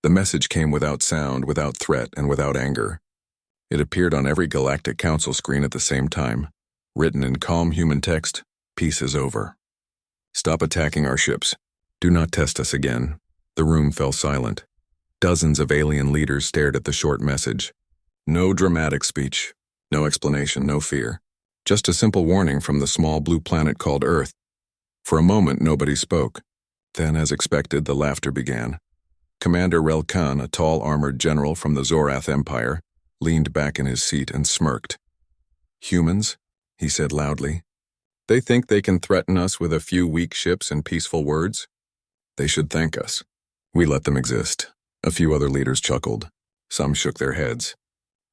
The message came without sound, without threat, and without anger. It appeared on every Galactic Council screen at the same time, written in calm human text, "Peace is over. Stop attacking our ships. Do not test us again." The room fell silent. Dozens of alien leaders stared at the short message. No dramatic speech, no explanation, no fear. Just a simple warning from the small blue planet called Earth. For a moment, nobody spoke. Then, as expected, the laughter began. Commander Relkan, a tall armored general from the Zorath Empire, leaned back in his seat and smirked. "Humans," he said loudly. "They think they can threaten us with a few weak ships and peaceful words? They should thank us. We let them exist." A few other leaders chuckled. Some shook their heads.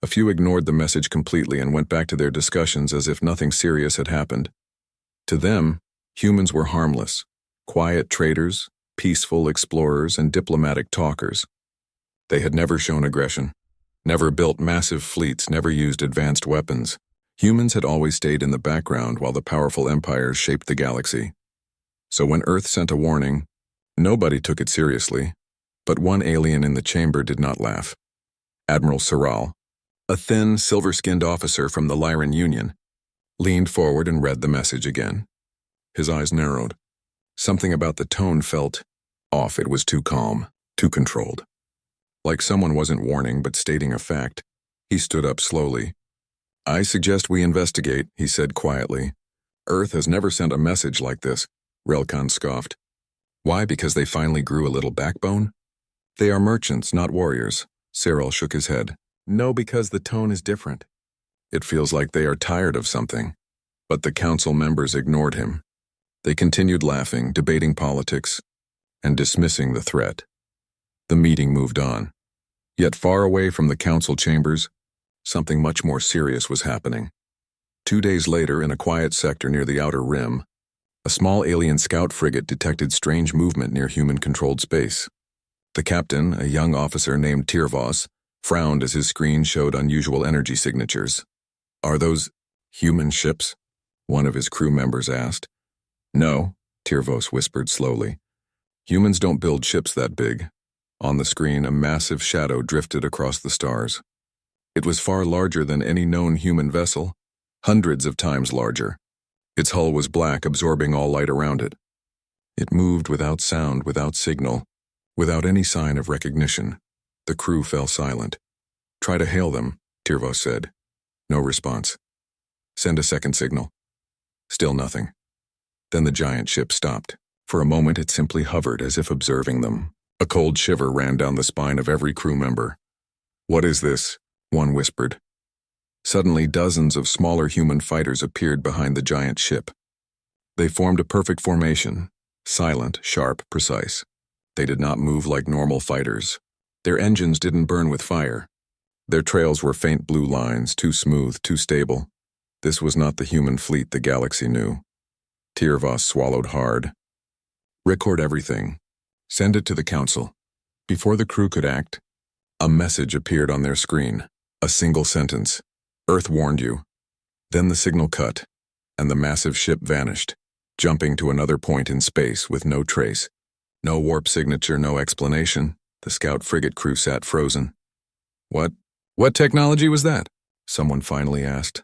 A few ignored the message completely and went back to their discussions as if nothing serious had happened. To them, humans were harmless, quiet traders, peaceful explorers, and diplomatic talkers. They had never shown aggression, never built massive fleets, never used advanced weapons. Humans had always stayed in the background while the powerful empires shaped the galaxy. So when Earth sent a warning, nobody took it seriously, but one alien in the chamber did not laugh. Admiral Saral, a thin, silver-skinned officer from the Lyran Union, leaned forward and read the message again. His eyes narrowed. Something about the tone felt off. It was too calm, too controlled. Like someone wasn't warning but stating a fact. He stood up slowly. "I suggest we investigate," he said quietly. "Earth has never sent a message like this," Relkan scoffed. "Why, because they finally grew a little backbone?" "They are merchants, not warriors." Cyril shook his head. "No, because the tone is different. It feels like they are tired of something." But the council members ignored him. They continued laughing, debating politics, and dismissing the threat. The meeting moved on. Yet far away from the council chambers, something much more serious was happening. 2 days later, in a quiet sector near the outer rim, a small alien scout frigate detected strange movement near human-controlled space. The captain, a young officer named Tirvos, frowned as his screen showed unusual energy signatures. "Are those human ships?" one of his crew members asked. "No," Tirvos whispered slowly. "Humans don't build ships that big." On the screen, a massive shadow drifted across the stars. It was far larger than any known human vessel, hundreds of times larger. Its hull was black, absorbing all light around it. It moved without sound, without signal, without any sign of recognition. The crew fell silent. "Try to hail them," Tirvos said. No response. "Send a second signal." Still nothing. Then the giant ship stopped. For a moment it simply hovered as if observing them. A cold shiver ran down the spine of every crew member. "What is this?" one whispered. Suddenly dozens of smaller human fighters appeared behind the giant ship. They formed a perfect formation, silent, sharp, precise. They did not move like normal fighters. Their engines didn't burn with fire. Their trails were faint blue lines, too smooth, too stable. This was not the human fleet the galaxy knew. Tirvos swallowed hard. "Record everything. Send it to the council." Before the crew could act, a message appeared on their screen. A single sentence. "Earth warned you." Then the signal cut, and the massive ship vanished, jumping to another point in space with no trace. No warp signature, no explanation. The scout frigate crew sat frozen. What technology was that?" someone finally asked.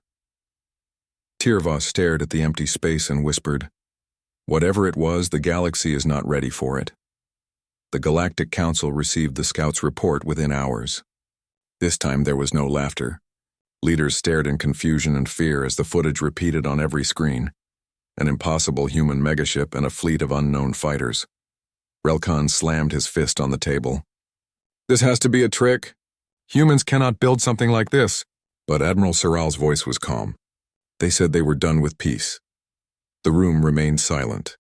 Tirvos stared at the empty space and whispered, "Whatever it was, the galaxy is not ready for it." The Galactic Council received the scouts' report within hours. This time there was no laughter. Leaders stared in confusion and fear as the footage repeated on every screen. An impossible human megaship and a fleet of unknown fighters. Relkan slammed his fist on the table. "This has to be a trick. Humans cannot build something like this." But Admiral Saral's voice was calm. "They said they were done with peace." The room remained silent.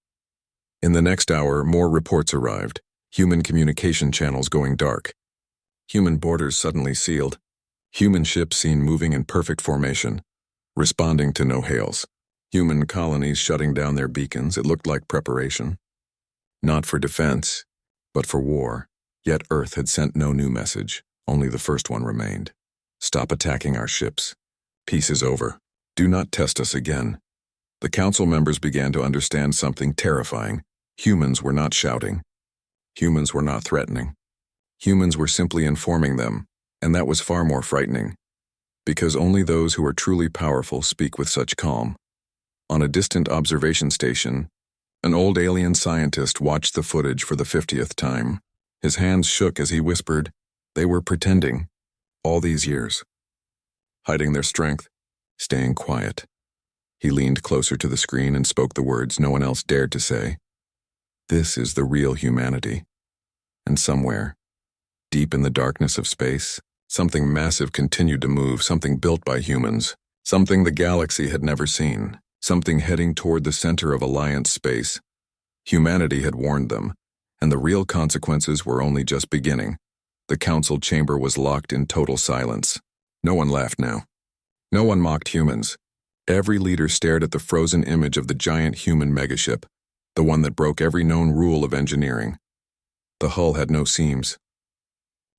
In the next hour, more reports arrived. Human communication channels going dark. Human borders suddenly sealed. Human ships seen moving in perfect formation, responding to no hails. Human colonies shutting down their beacons. It looked like preparation. Not for defense, but for war. Yet Earth had sent no new message. Only the first one remained. "Stop attacking our ships. Peace is over. Do not test us again." The council members began to understand something terrifying. Humans were not shouting. Humans were not threatening. Humans were simply informing them, and that was far more frightening, because only those who are truly powerful speak with such calm. On a distant observation station, an old alien scientist watched the footage for the 50th time. His hands shook as he whispered, "They were pretending, all these years. Hiding their strength, staying quiet." He leaned closer to the screen and spoke the words no one else dared to say. "This is the real humanity." And somewhere, deep in the darkness of space, something massive continued to move, something built by humans, something the galaxy had never seen, something heading toward the center of Alliance space. Humanity had warned them, and the real consequences were only just beginning. The council chamber was locked in total silence. No one laughed now. No one mocked humans. Every leader stared at the frozen image of the giant human megaship, the one that broke every known rule of engineering. The hull had no seams,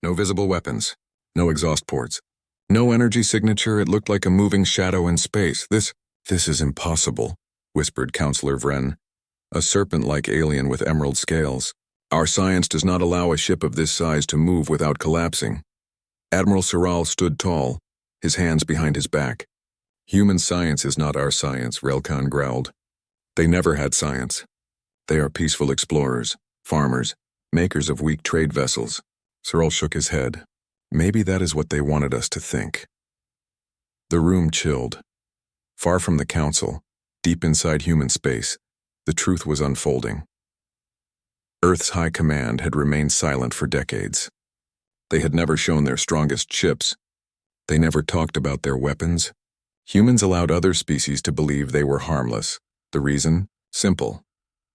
no visible weapons, no exhaust ports, no energy signature. It looked like a moving shadow in space. This is impossible," whispered Counselor Vren, a serpent-like alien with emerald scales. "Our science does not allow a ship of this size to move without collapsing." Admiral Soral stood tall, his hands behind his back. "Human science is not our science," Relkan growled. "They never had science. They are peaceful explorers, farmers, makers of weak trade vessels." Soral shook his head. "Maybe that is what they wanted us to think." The room chilled. Far from the council, deep inside human space, the truth was unfolding. Earth's high command had remained silent for decades. They had never shown their strongest ships. They never talked about their weapons. Humans allowed other species to believe they were harmless. The reason? Simple.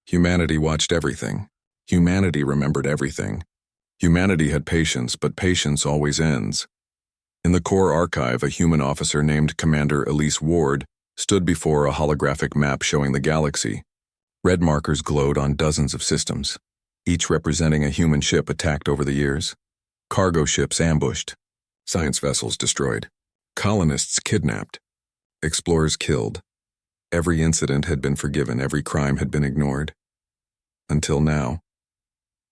Humanity watched everything. Humanity remembered everything. Humanity had patience, but patience always ends. In the core archive, a human officer named Commander Elise Ward stood before a holographic map showing the galaxy. Red markers glowed on dozens of systems, each representing a human ship attacked over the years. Cargo ships ambushed, science vessels destroyed, colonists kidnapped, explorers killed. Every incident had been forgiven, every crime had been ignored. Until now.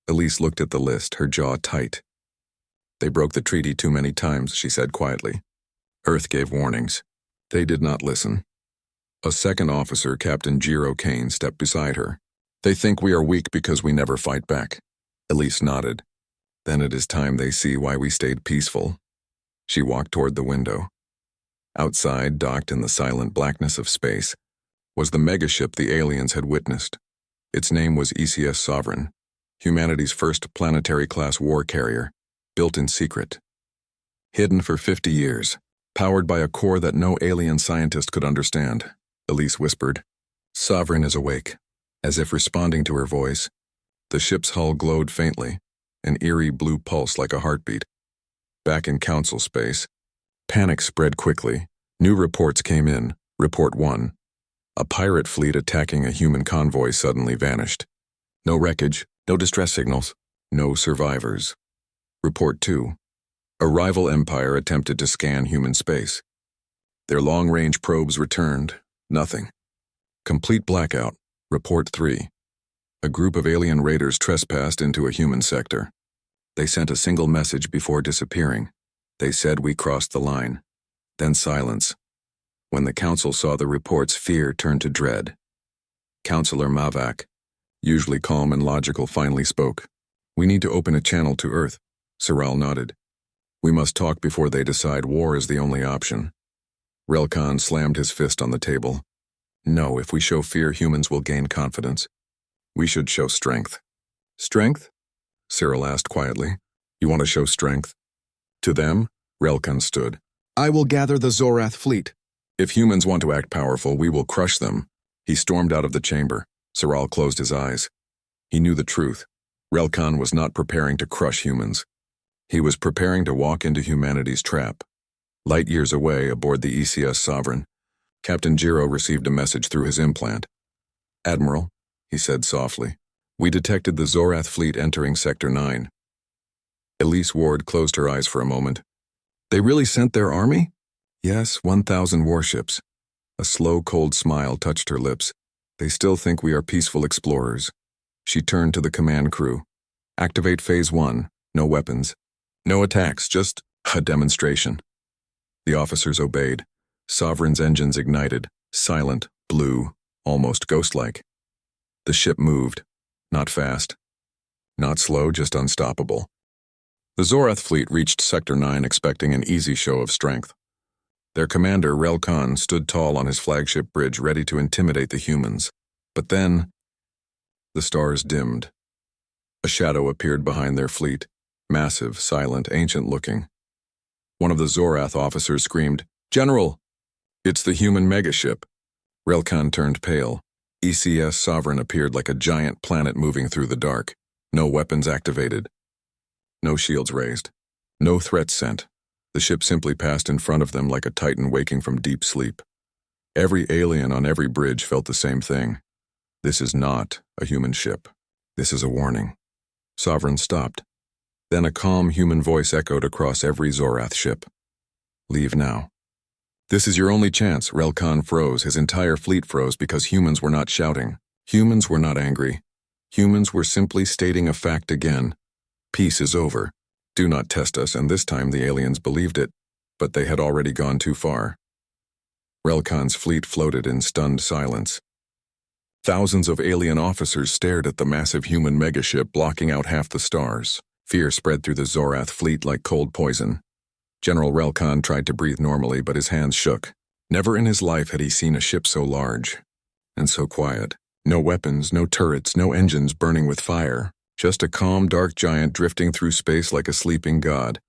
Elise looked at the list, her jaw tight. "They broke the treaty too many times," she said quietly. "Earth gave warnings. They did not listen." A second officer, Captain Jiro Kane, stepped beside her. "They think we are weak because we never fight back." Elise nodded. "Then it is time they see why we stayed peaceful." She walked toward the window. Outside, docked in the silent blackness of space, was the megaship the aliens had witnessed. Its name was ECS Sovereign, humanity's first planetary-class war carrier, built in secret. Hidden for 50 years, powered by a core that no alien scientist could understand, Elise whispered. "Sovereign is awake." As if responding to her voice, the ship's hull glowed faintly, an eerie blue pulse like a heartbeat. Back in council space, panic spread quickly. New reports came in. Report 1. A pirate fleet attacking a human convoy suddenly vanished. No wreckage, no distress signals, no survivors. Report 2. A rival empire attempted to scan human space. Their long-range probes returned. Nothing. Complete blackout. Report 3. A group of alien raiders trespassed into a human sector. They sent a single message before disappearing. They said we crossed the line. Then silence. When the council saw the reports, fear turned to dread. Counselor Mavak, usually calm and logical, finally spoke. "We need to open a channel to Earth." Soral nodded. "We must talk before they decide war is the only option." Relkan slammed his fist on the table. "No, if we show fear, humans will gain confidence. We should show strength." "Strength?" Cyril asked quietly. "You want to show strength?" To them, Relkan stood. "I will gather the Zorath fleet. If humans want to act powerful, we will crush them." He stormed out of the chamber. Soral closed his eyes. He knew the truth. Relkan was not preparing to crush humans. He was preparing to walk into humanity's trap. Light years away, aboard the ECS Sovereign, Captain Jiro received a message through his implant. "Admiral," he said softly, "we detected the Zorath fleet entering Sector 9. Elise Ward closed her eyes for a moment. "They really sent their army?" "Yes, 1,000 warships." A slow, cold smile touched her lips. "They still think we are peaceful explorers." She turned to the command crew. "Activate Phase 1. No weapons. No attacks, just a demonstration. The officers obeyed. Sovereign's engines ignited, silent, blue, almost ghost-like. The ship moved. Not fast. Not slow, just unstoppable. The Zorath fleet reached Sector 9 expecting an easy show of strength. Their commander, Rel Khan, stood tall on his flagship bridge ready to intimidate the humans. But then, the stars dimmed. A shadow appeared behind their fleet, massive, silent, ancient-looking. One of the Zorath officers screamed, "General! It's the human megaship!" Rel Khan turned pale. ECS Sovereign appeared like a giant planet moving through the dark. No weapons activated. No shields raised. No threats sent. The ship simply passed in front of them like a titan waking from deep sleep. Every alien on every bridge felt the same thing. This is not a human ship. This is a warning. Sovereign stopped. Then a calm human voice echoed across every Zorath ship. "Leave now." "This is your only chance." Rel Khan froze. His entire fleet froze because humans were not shouting. Humans were not angry. Humans were simply stating a fact again. Peace is over. Do not test us, and this time the aliens believed it, but they had already gone too far. Rel Khan's fleet floated in stunned silence. Thousands of alien officers stared at the massive human megaship blocking out half the stars. Fear spread through the Zorath fleet like cold poison. General Rel Khan tried to breathe normally, but his hands shook. Never in his life had he seen a ship so large and so quiet. No weapons, no turrets, no engines burning with fire. Just a calm, dark giant drifting through space like a sleeping god.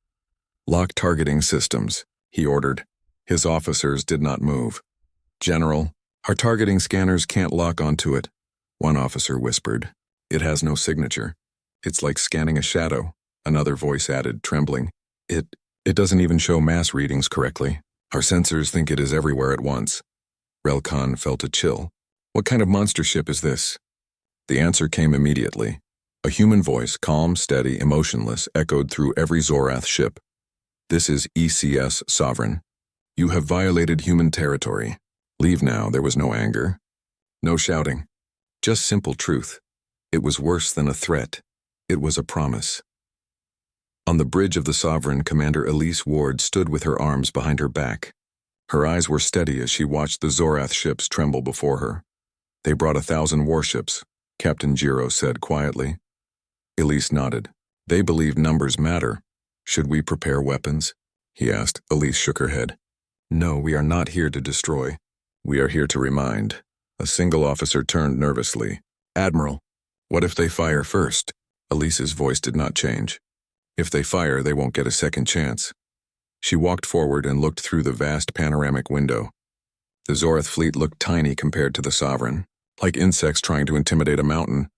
"Lock targeting systems," he ordered. His officers did not move. "General, our targeting scanners can't lock onto it," one officer whispered. "It has no signature. It's like scanning a shadow," another voice added, trembling. It doesn't even show mass readings correctly. Our sensors think it is everywhere at once." Rel Khan felt a chill. "What kind of monster ship is this?" The answer came immediately. A human voice, calm, steady, emotionless, echoed through every Zorath ship. "This is ECS Sovereign. You have violated human territory. Leave now." There was no anger. No shouting. Just simple truth. It was worse than a threat. It was a promise. On the bridge of the Sovereign, Commander Elise Ward stood with her arms behind her back. Her eyes were steady as she watched the Zorath ships tremble before her. "They brought 1,000 warships," Captain Jiro said quietly. Elise nodded. "They believe numbers matter. Should we prepare weapons?" he asked. Elise shook her head. "No, we are not here to destroy. We are here to remind." A single officer turned nervously. "Admiral, what if they fire first?" Elise's voice did not change. "If they fire, they won't get a second chance." She walked forward and looked through the vast panoramic window. The Zorath fleet looked tiny compared to the Sovereign, like insects trying to intimidate a mountain.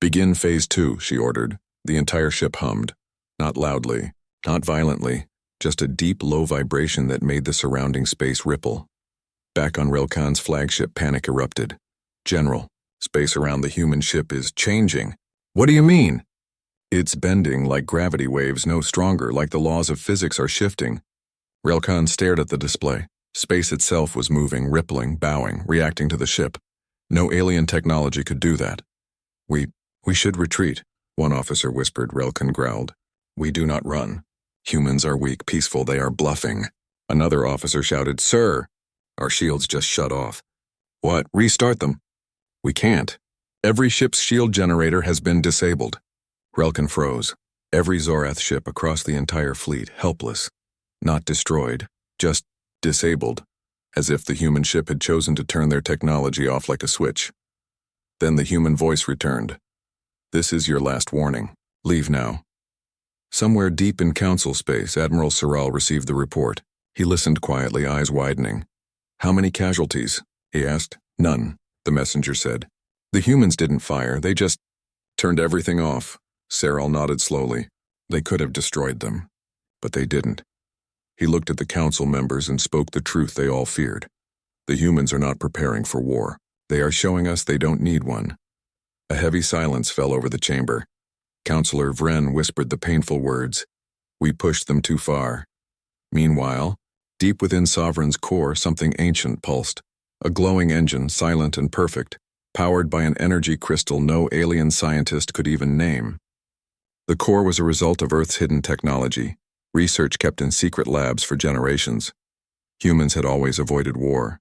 "Begin Phase 2, she ordered. The entire ship hummed. Not loudly, not violently, just a deep, low vibration that made the surrounding space ripple. Back on Rel Khan's flagship, panic erupted. "General, space around the human ship is changing." "What do you mean?" "It's bending like gravity waves, no stronger, like the laws of physics are shifting." Rel Khan stared at the display. Space itself was moving, rippling, bowing, reacting to the ship. No alien technology could do that. We should retreat," one officer whispered. Rel Khan growled. "We do not run. Humans are weak, peaceful, they are bluffing." Another officer shouted, "Sir, our shields just shut off." "What? Restart them." "We can't. Every ship's shield generator has been disabled." Rel Khan froze. Every Zorath ship across the entire fleet, helpless. Not destroyed, just disabled, as if the human ship had chosen to turn their technology off like a switch. Then the human voice returned. "This is your last warning. Leave now." Somewhere deep in council space, Admiral Saral received the report. He listened quietly, eyes widening. "How many casualties?" he asked. "None," the messenger said. "The humans didn't fire, they just turned everything off." Saral nodded slowly. "They could have destroyed them, but they didn't." He looked at the council members and spoke the truth they all feared. "The humans are not preparing for war. They are showing us they don't need one." A heavy silence fell over the chamber. Councillor Vren whispered the painful words, "We pushed them too far." Meanwhile, deep within Sovereign's core, something ancient pulsed. A glowing engine, silent and perfect, powered by an energy crystal no alien scientist could even name. The core was a result of Earth's hidden technology, research kept in secret labs for generations. Humans had always avoided war.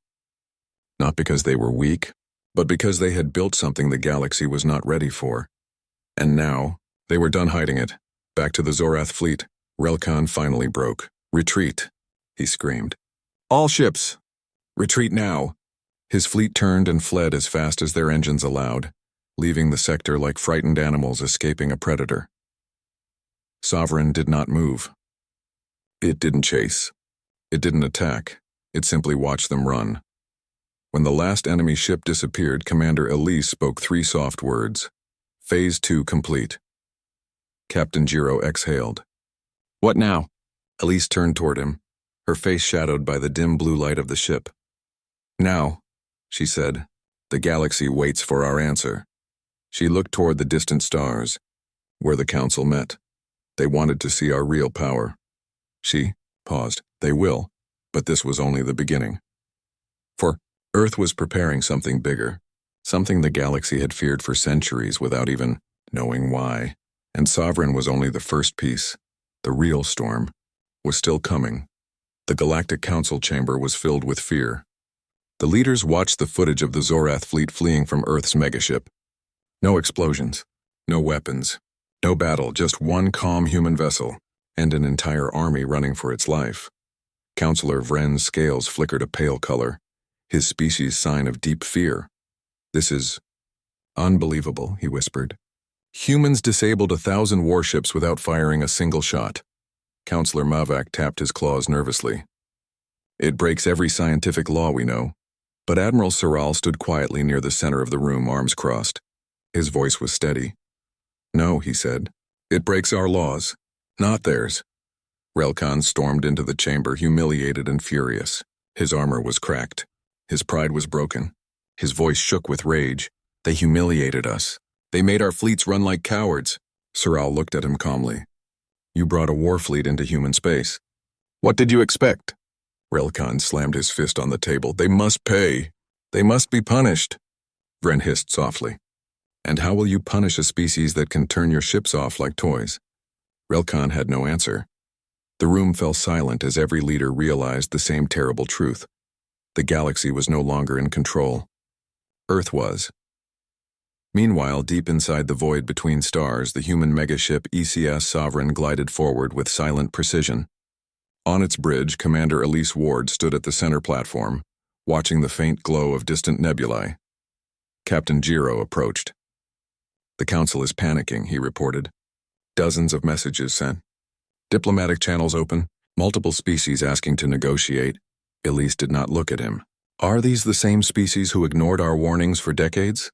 Not because they were weak, but because they had built something the galaxy was not ready for. And now, they were done hiding it. Back to the Zorath fleet, Relkan finally broke. "Retreat," he screamed. "All ships! Retreat now!" His fleet turned and fled as fast as their engines allowed, leaving the sector like frightened animals escaping a predator. Sovereign did not move. It didn't chase. It didn't attack. It simply watched them run. When the last enemy ship disappeared, Commander Elise spoke 3 soft words. "Phase 2 complete." Captain Jiro exhaled. "What now?" Elise turned toward him, her face shadowed by the dim blue light of the ship. "Now," she said, "the galaxy waits for our answer." She looked toward the distant stars, where the council met. They wanted to see our real power. She paused. "They will, but this was only the beginning." For Earth was preparing something bigger, something the galaxy had feared for centuries without even knowing why. And Sovereign was only the first piece. The real storm was still coming. The Galactic Council chamber was filled with fear. The leaders watched the footage of the Zorath fleet fleeing from Earth's megaship. No explosions, no weapons, no battle, just one calm human vessel, and an entire army running for its life. Counselor Vren's scales flickered a pale color, his species' sign of deep fear. "This is unbelievable," he whispered. "Humans disabled 1,000 warships without firing a single shot." Counselor Mavak tapped his claws nervously. "It breaks every scientific law we know." But Admiral Soral stood quietly near the center of the room, arms crossed. His voice was steady. "No," he said. "It breaks our laws, not theirs." Relkan stormed into the chamber, humiliated and furious. His armor was cracked. His pride was broken. His voice shook with rage. "They humiliated us. They made our fleets run like cowards." Soral looked at him calmly. "You brought a war fleet into human space. What did you expect?" Relkan slammed his fist on the table. "They must pay. They must be punished." Vren hissed softly. "And how will you punish a species that can turn your ships off like toys?" Relkan had no answer. The room fell silent as every leader realized the same terrible truth. The galaxy was no longer in control. Earth was. Meanwhile, deep inside the void between stars, the human megaship ECS Sovereign glided forward with silent precision. On its bridge, Commander Elise Ward stood at the center platform, watching the faint glow of distant nebulae. Captain Jiro approached. "The Council is panicking," he reported. "Dozens of messages sent. Diplomatic channels open, multiple species asking to negotiate." Elise did not look at him. "Are these the same species who ignored our warnings for decades?"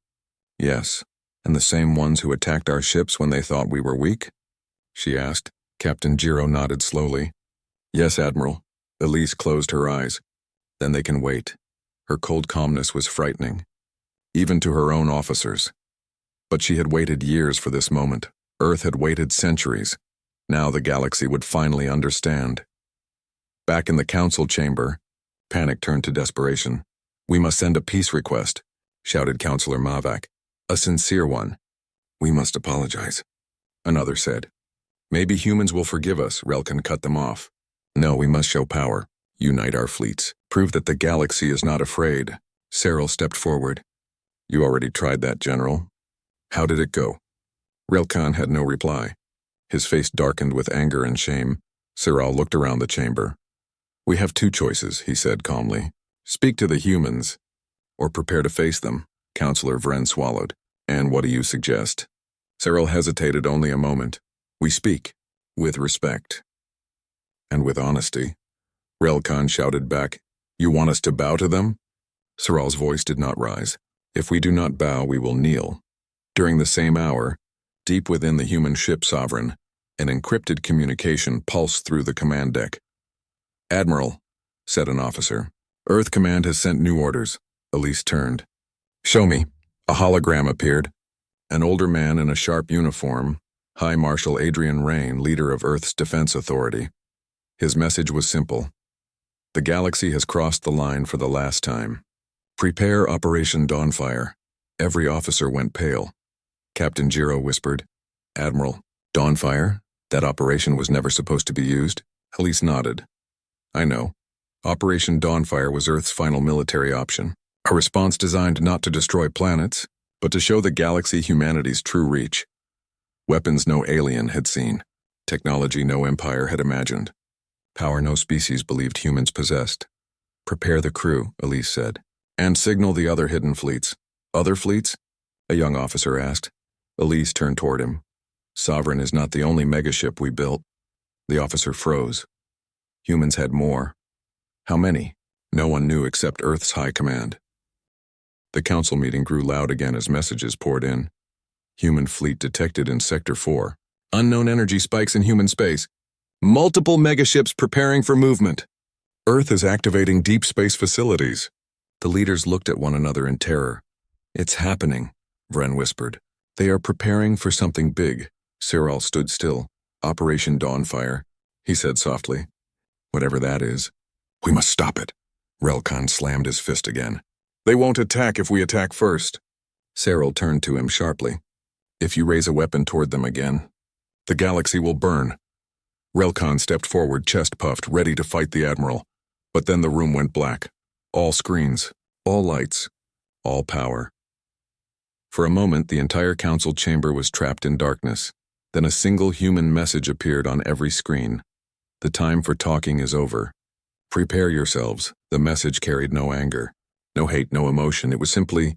"Yes, and the same ones who attacked our ships when they thought we were weak?" she asked. Captain Jiro nodded slowly. "Yes, Admiral." Elise closed her eyes. "Then they can wait." Her cold calmness was frightening, even to her own officers. But she had waited years for this moment. Earth had waited centuries. Now the galaxy would finally understand. Back in the council chamber, panic turned to desperation. "We must send a peace request," shouted Counselor Mavak. "A sincere one." "We must apologize," another said. "Maybe humans will forgive us," Relkan cut them off. "No, we must show power. Unite our fleets. Prove that the galaxy is not afraid." Cyril stepped forward. "You already tried that, General. How did it go?" Relkan had no reply. His face darkened with anger and shame. Cyril looked around the chamber. "We have 2 choices," he said calmly. "Speak to the humans, or prepare to face them." Counselor Vren swallowed. "And what do you suggest?" Cyril hesitated only a moment. "We speak, with respect. And with honesty." Relkan shouted back, "You want us to bow to them?" Cyril's voice did not rise. "If we do not bow, we will kneel." During the same hour, deep within the human ship Sovereign, an encrypted communication pulsed through the command deck. "Admiral," said an officer, "Earth Command has sent new orders." Elise turned. "Show me." A hologram appeared. An older man in a sharp uniform, High Marshal Adrian Rain, leader of Earth's Defense Authority. His message was simple. "The galaxy has crossed the line for the last time. Prepare Operation Dawnfire." Every officer went pale. Captain Jiro whispered, "Admiral, Dawnfire? That operation was never supposed to be used? Elise nodded. I know. Operation Dawnfire was Earth's final military option. A response designed not to destroy planets, but to show the galaxy humanity's true reach. Weapons no alien had seen. Technology no empire had imagined. Power no species believed humans possessed. Prepare the crew, Elise said, and signal the other hidden fleets. Other fleets? A young officer asked. Elise turned toward him. Sovereign is not the only megaship we built. The officer froze. Humans had more. How many? No one knew except Earth's high command. The council meeting grew loud again as messages poured in. Human fleet detected in Sector 4. Unknown energy spikes in human space. Multiple megaships preparing for movement. Earth is activating deep space facilities. The leaders looked at one another in terror. It's happening, Vren whispered. They are preparing for something big. Cyril stood still. Operation Dawnfire, he said softly. Whatever that is. We must stop it. Relkan slammed his fist again. They won't attack if we attack first. Cyril turned to him sharply. If you raise a weapon toward them again, the galaxy will burn. Relkan stepped forward, chest puffed, ready to fight the Admiral. But then the room went black. All screens, all lights, all power. For a moment, the entire council chamber was trapped in darkness. Then a single human message appeared on every screen. The time for talking is over. Prepare yourselves. The message carried no anger, no hate, no emotion. It was simply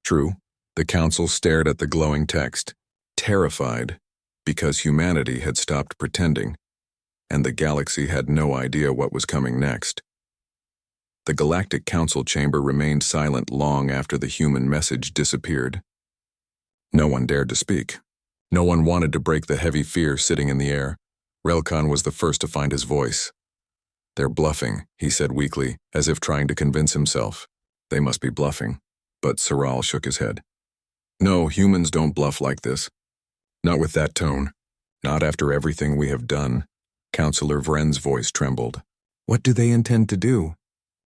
true. The council stared at the glowing text, terrified, because humanity had stopped pretending, and the galaxy had no idea what was coming next. The Galactic Council chamber remained silent long after the human message disappeared. No one dared to speak. No one wanted to break the heavy fear sitting in the air. Relkan was the first to find his voice. They're bluffing, he said weakly, as if trying to convince himself. They must be bluffing. But Cyril shook his head. No, humans don't bluff like this. Not with that tone. Not after everything we have done. Counselor Vren's voice trembled. What do they intend to do?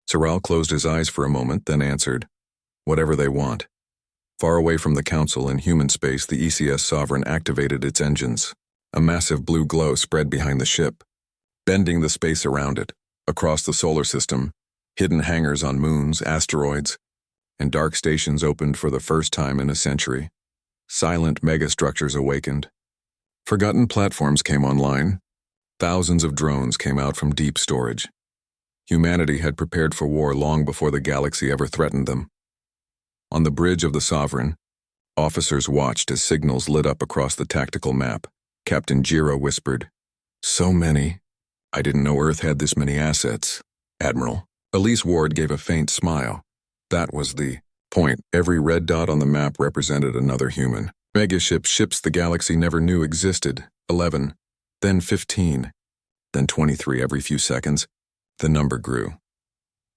Cyril closed his eyes for a moment, then answered. Whatever they want. Far away from the council in human space, the ECS Sovereign activated its engines. A massive blue glow spread behind the ship, bending the space around it. Across the solar system, hidden hangars on moons, asteroids, and dark stations opened for the first time in a century. Silent megastructures awakened. Forgotten platforms came online. Thousands of drones came out from deep storage. Humanity had prepared for war long before the galaxy ever threatened them. On the bridge of the Sovereign, officers watched as signals lit up across the tactical map. Captain Jiro whispered, So many. I didn't know Earth had this many assets. Admiral. Elise Ward gave a faint smile. That was the point. Every red dot on the map represented another human. Megaship ships the galaxy never knew existed. 11. Then 15. Then 23 every few seconds. The number grew.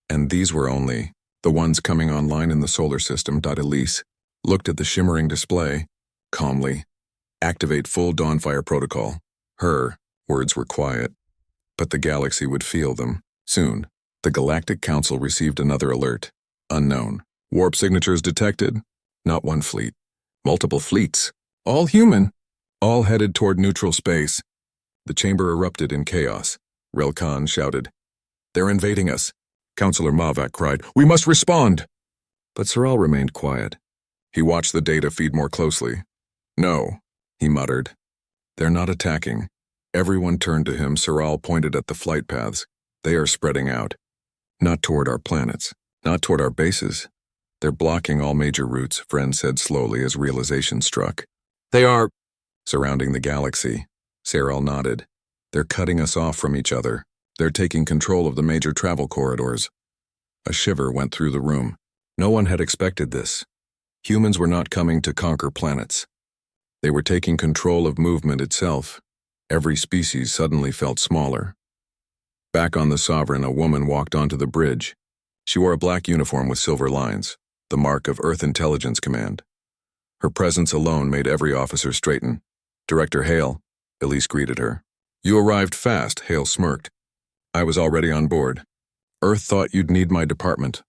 And these were only the ones coming online in the solar system. Elise looked at the shimmering display, calmly. Activate full Dawnfire protocol. Her words were quiet, but the galaxy would feel them. Soon, the Galactic Council received another alert. Unknown. Warp signatures detected. Not one fleet. Multiple fleets. All human. All headed toward neutral space. The chamber erupted in chaos. Relkan shouted, They're invading us. Counselor Mavak cried, We must respond! But Cyril remained quiet. He watched the data feed more closely. No, he muttered. They're not attacking. Everyone turned to him. Cyril pointed at the flight paths. They are spreading out. Not toward our planets. Not toward our bases. They're blocking all major routes, Vren said slowly as realization struck. They are surrounding the galaxy. Cyril nodded. They're cutting us off from each other. They're taking control of the major travel corridors. A shiver went through the room. No one had expected this. Humans were not coming to conquer planets. They were taking control of movement itself. Every species suddenly felt smaller. Back on the Sovereign, a woman walked onto the bridge. She wore a black uniform with silver lines, the mark of Earth Intelligence Command. Her presence alone made every officer straighten. Director Hale, Elise greeted her. You arrived fast, Hale smirked. I was already on board. Earth thought you'd need my department.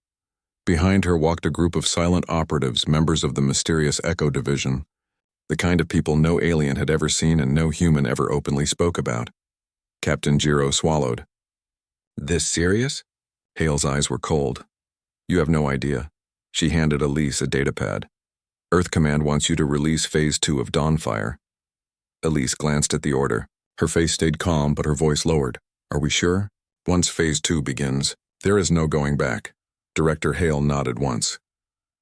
Behind her walked a group of silent operatives, members of the mysterious Echo Division. The kind of people no alien had ever seen and no human ever openly spoke about. Captain Jiro swallowed. This serious? Hale's eyes were cold. You have no idea. She handed Elise a datapad. Earth Command wants you to release Phase 2 of Dawnfire. Elise glanced at the order. Her face stayed calm, but her voice lowered. Are we sure? Once Phase 2 begins, there is no going back. Director Hale nodded once.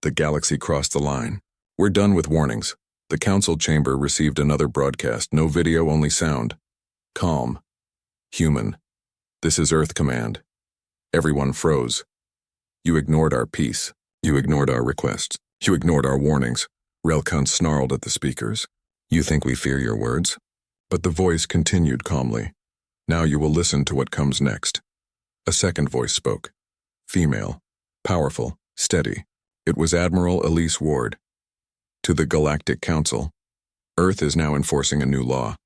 The galaxy crossed the line. We're done with warnings. The council chamber received another broadcast. No video, only sound. Calm. Human. This is Earth Command. Everyone froze. You ignored our peace. You ignored our requests. You ignored our warnings. Relkan snarled at the speakers. You think we fear your words? But the voice continued calmly. Now you will listen to what comes next. A second voice spoke. Female. Powerful. Steady. It was Admiral Elise Ward. To the Galactic Council. Earth is now enforcing a new law.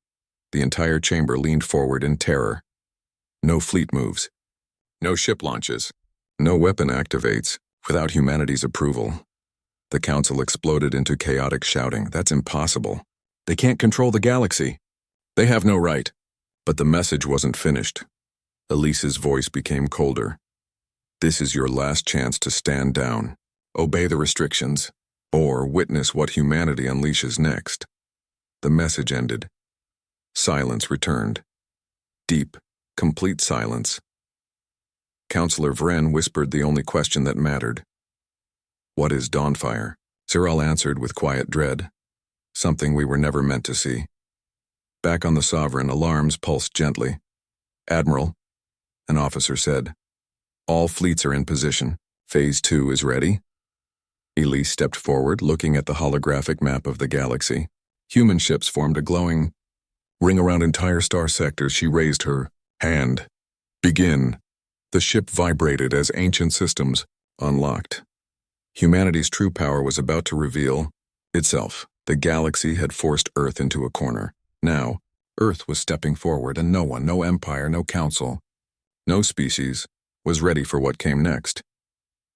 The entire chamber leaned forward in terror. No fleet moves. No ship launches. No weapon activates without humanity's approval. The council exploded into chaotic shouting. That's impossible. They can't control the galaxy. They have no right. But the message wasn't finished. Elise's voice became colder. This is your last chance to stand down. Obey the restrictions, or witness what humanity unleashes next. The message ended. Silence returned. Deep, complete silence. Counselor Vren whispered the only question that mattered. What is Dawnfire? Cyril answered with quiet dread. Something we were never meant to see. Back on the Sovereign, alarms pulsed gently. Admiral, an officer said. All fleets are in position. Phase 2 is ready. Elise stepped forward, looking at the holographic map of the galaxy. Human ships formed a glowing ring around entire star sectors. She raised her hand. Begin. The ship vibrated as ancient systems unlocked. Humanity's true power was about to reveal itself. The galaxy had forced Earth into a corner. Now, Earth was stepping forward, and no one, no empire, no council, no species, was ready for what came next.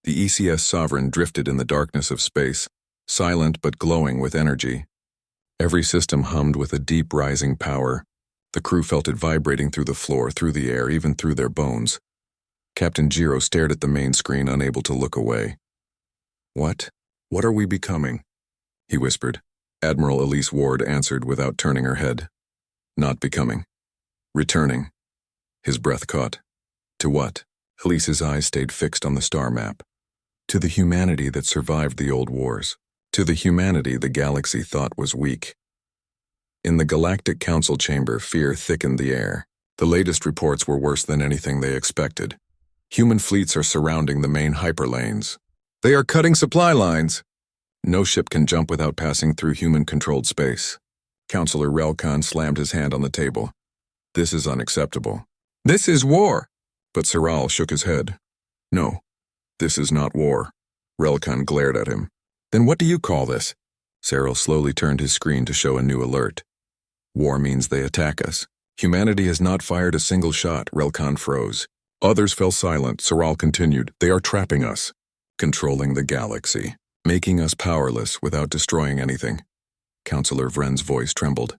The ECS Sovereign drifted in the darkness of space, silent but glowing with energy. Every system hummed with a deep rising power. The crew felt it vibrating through the floor, through the air, even through their bones. Captain Jiro stared at the main screen, unable to look away. What? What are we becoming? He whispered. Admiral Elise Ward answered without turning her head. Not becoming. Returning. His breath caught. To what? Elise's eyes stayed fixed on the star map. To the humanity that survived the old wars. To the humanity the galaxy thought was weak. In the Galactic Council chamber, fear thickened the air. The latest reports were worse than anything they expected. Human fleets are surrounding the main hyperlanes. They are cutting supply lines. No ship can jump without passing through human-controlled space. Counselor Relkan slammed his hand on the table. This is unacceptable. This is war. But Cyril shook his head. No, this is not war. Relkan glared at him. Then what do you call this? Cyril slowly turned his screen to show a new alert. War means they attack us. Humanity has not fired a single shot. Relkan froze. Others fell silent. Cyril continued. They are trapping us. Controlling the galaxy. Making us powerless without destroying anything. Counselor Vren's voice trembled.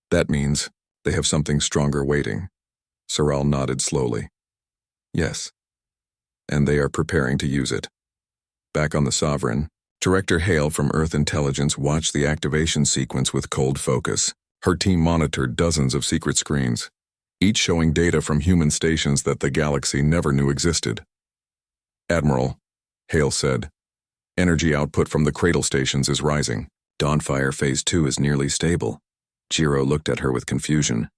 That means they have something stronger waiting. Cyril nodded slowly. Yes. And they are preparing to use it. Back on the Sovereign, Director Hale from Earth Intelligence watched the activation sequence with cold focus. Her team monitored dozens of secret screens, each showing data from human stations that the galaxy never knew existed. Admiral, Hale said, energy output from the cradle stations is rising. Dawnfire Phase 2 is nearly stable. Jiro looked at her with confusion.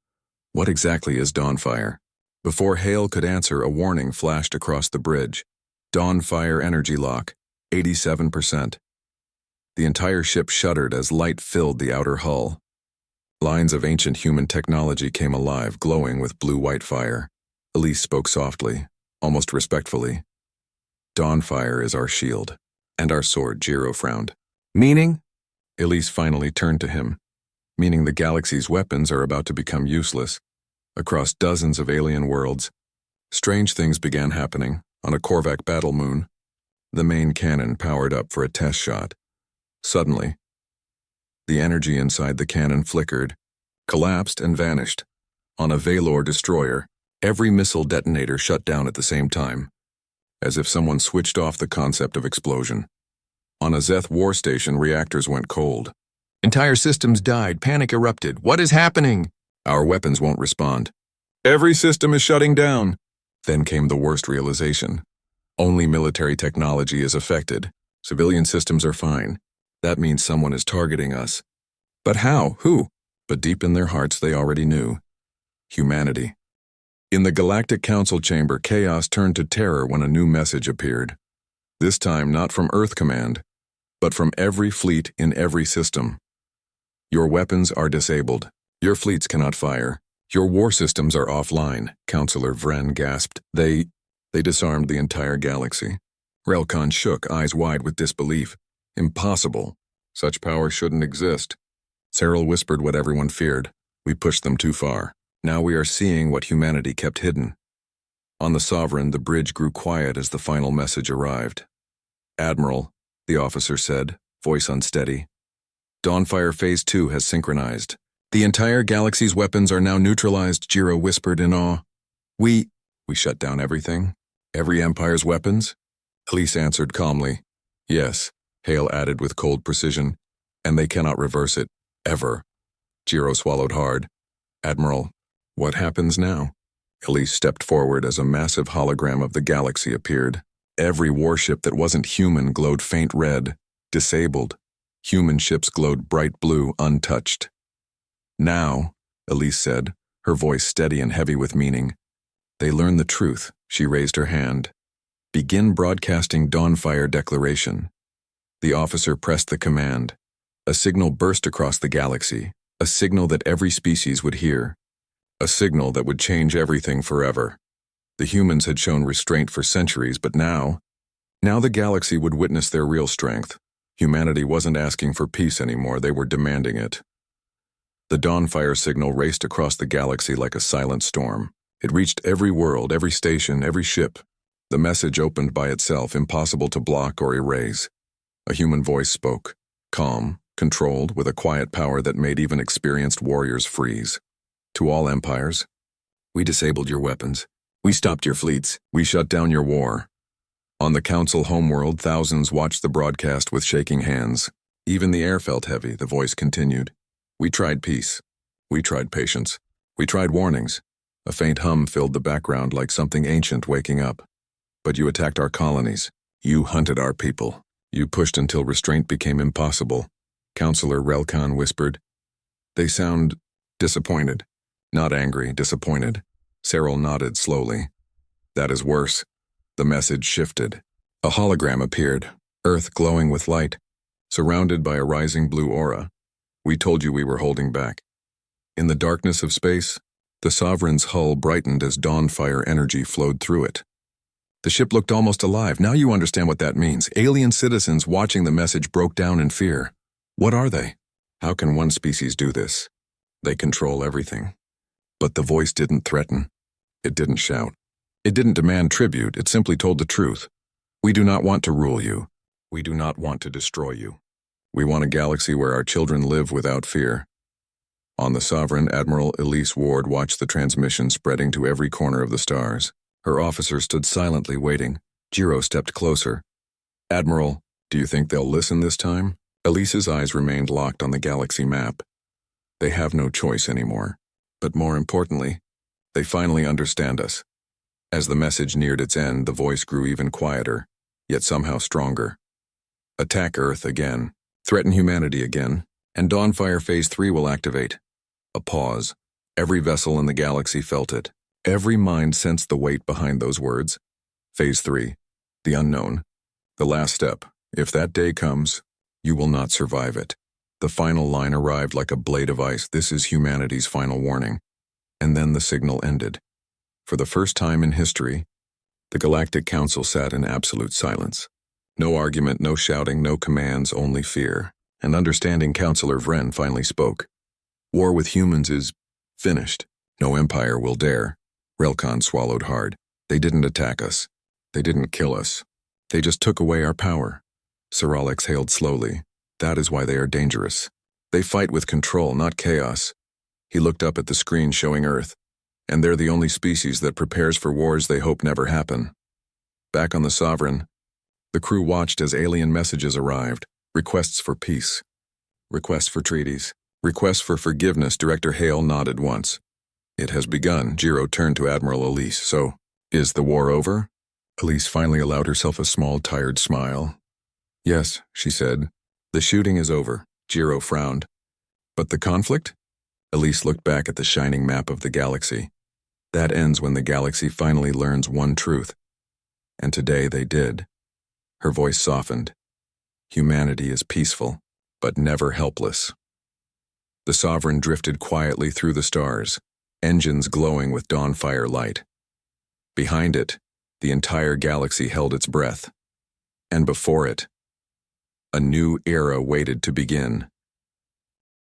What exactly is Dawnfire? Before Hale could answer, a warning flashed across the bridge. Dawnfire energy lock, 87%. The entire ship shuddered as light filled the outer hull. Lines of ancient human technology came alive, glowing with blue-white fire. Elise spoke softly, almost respectfully. Dawnfire is our shield. And our sword, Jiro frowned. Meaning? Elise finally turned to him. Meaning the galaxy's weapons are about to become useless. Across dozens of alien worlds, strange things began happening. On a Korvac battle moon, the main cannon powered up for a test shot. Suddenly, The energy inside the cannon flickered, collapsed, and vanished. On a Valor destroyer, every missile detonator shut down at the same time, as if someone switched off the concept of explosion. On a Zeth war station, reactors went cold. Entire systems died, panic erupted. What is happening? Our weapons won't respond. Every system is shutting down. Then came the worst realization. Only military technology is affected. Civilian systems are fine. That means someone is targeting us. But how? Who? But deep in their hearts, they already knew. Humanity. In the Galactic Council chamber, chaos turned to terror when a new message appeared. This time not from Earth Command, but from every fleet in every system. Your weapons are disabled. Your fleets cannot fire. Your war systems are offline, Counselor Vren gasped. They disarmed the entire galaxy. Relkan shook, eyes wide with disbelief. Impossible. Such power shouldn't exist. Cyril whispered what everyone feared. We pushed them too far. Now we are seeing what humanity kept hidden. On the Sovereign, the bridge grew quiet as the final message arrived. Admiral, the officer said, voice unsteady. Dawnfire Phase 2 has synchronized. The entire galaxy's weapons are now neutralized, Jiro whispered in awe. We shut down everything? Every Empire's weapons? Elise answered calmly. Yes, Hale added with cold precision. And they cannot reverse it. Ever. Jiro swallowed hard. Admiral, what happens now? Elise stepped forward as a massive hologram of the galaxy appeared. Every warship that wasn't human glowed faint red, disabled. Human ships glowed bright blue, untouched. Now, Elise said, her voice steady and heavy with meaning. They learn the truth, she raised her hand. Begin broadcasting Dawnfire Declaration. The officer pressed the command. A signal burst across the galaxy, a signal that every species would hear. A signal that would change everything forever. The humans had shown restraint for centuries, but now the galaxy would witness their real strength. Humanity wasn't asking for peace anymore, they were demanding it. The Dawnfire signal raced across the galaxy like a silent storm. It reached every world, every station, every ship. The message opened by itself, impossible to block or erase. A human voice spoke, calm, controlled, with a quiet power that made even experienced warriors freeze. To all empires, we disabled your weapons. We stopped your fleets. We shut down your war. On the Council homeworld, thousands watched the broadcast with shaking hands. Even the air felt heavy, the voice continued. We tried peace. We tried patience. We tried warnings. A faint hum filled the background like something ancient waking up. But you attacked our colonies. You hunted our people. You pushed until restraint became impossible. Counselor Relkan whispered. They sound disappointed. Not angry, disappointed. Cyril nodded slowly. That is worse. The message shifted. A hologram appeared, Earth glowing with light, surrounded by a rising blue aura. We told you we were holding back. In the darkness of space, the Sovereign's hull brightened as Dawnfire energy flowed through it. The ship looked almost alive. Now you understand what that means. Alien citizens watching the message broke down in fear. What are they? How can one species do this? They control everything. But the voice didn't threaten. It didn't shout. It didn't demand tribute. It simply told the truth. We do not want to rule you. We do not want to destroy you. We want a galaxy where our children live without fear. On the Sovereign, Admiral Elise Ward watched the transmission spreading to every corner of the stars. Her officer stood silently waiting. Jiro stepped closer. Admiral, do you think they'll listen this time? Elise's eyes remained locked on the galaxy map. They have no choice anymore. But more importantly, they finally understand us. As the message neared its end, the voice grew even quieter, yet somehow stronger. Attack Earth again. Threaten humanity again. And Dawnfire Phase 3 will activate. A pause. Every vessel in the galaxy felt it. Every mind sensed the weight behind those words. Phase 3. The unknown. The last step. If that day comes, you will not survive it. The final line arrived like a blade of ice. This is humanity's final warning. And then the signal ended. For the first time in history, the Galactic Council sat in absolute silence. No argument, no shouting, no commands, only fear. And understanding Counselor Vren finally spoke. War with humans is finished. No empire will dare. Relkan swallowed hard. They didn't attack us. They didn't kill us. They just took away our power. Cyril exhaled slowly. That is why they are dangerous. They fight with control, not chaos. He looked up at the screen showing Earth, and they're the only species that prepares for wars they hope never happen. Back on the Sovereign, the crew watched as alien messages arrived, requests for peace, requests for treaties, requests for forgiveness. Director Hale nodded once. It has begun. Jiro turned to Admiral Elise. So, is the war over? Elise finally allowed herself a small, tired smile. Yes, she said. The shooting is over. Jiro frowned. But the conflict? Elise looked back at the shining map of the galaxy. That ends when the galaxy finally learns one truth. And today they did. Her voice softened. Humanity is peaceful, but never helpless. The Sovereign drifted quietly through the stars, engines glowing with dawnfire light. Behind it, the entire galaxy held its breath. And before it, a new era waited to begin.